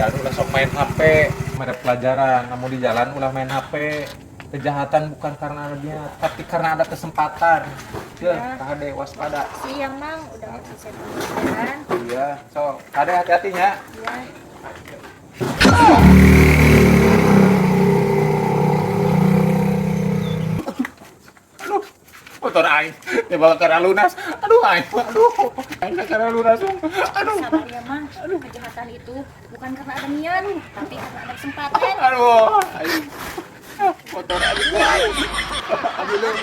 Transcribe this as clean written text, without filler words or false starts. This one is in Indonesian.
jalan ulah sok main HP, ada pelajaran, namun di jalan ulah main HP. Kejahatan bukan karena ada niat, tapi karena ada kesempatan. Ya, kade waspada. Siang mang udah bisa jalan. Iya, so kade hati-hatinya. Iya. Aduh, motor aing dibawa ke arah lunas. Aduh, aing ke arah lunas. Aduh, Sabar ya mang. Kejahatan itu bukan karena ada niat, tapi karena ada kesempatan. aduh, aing. Motor aing. Aduh, aduh.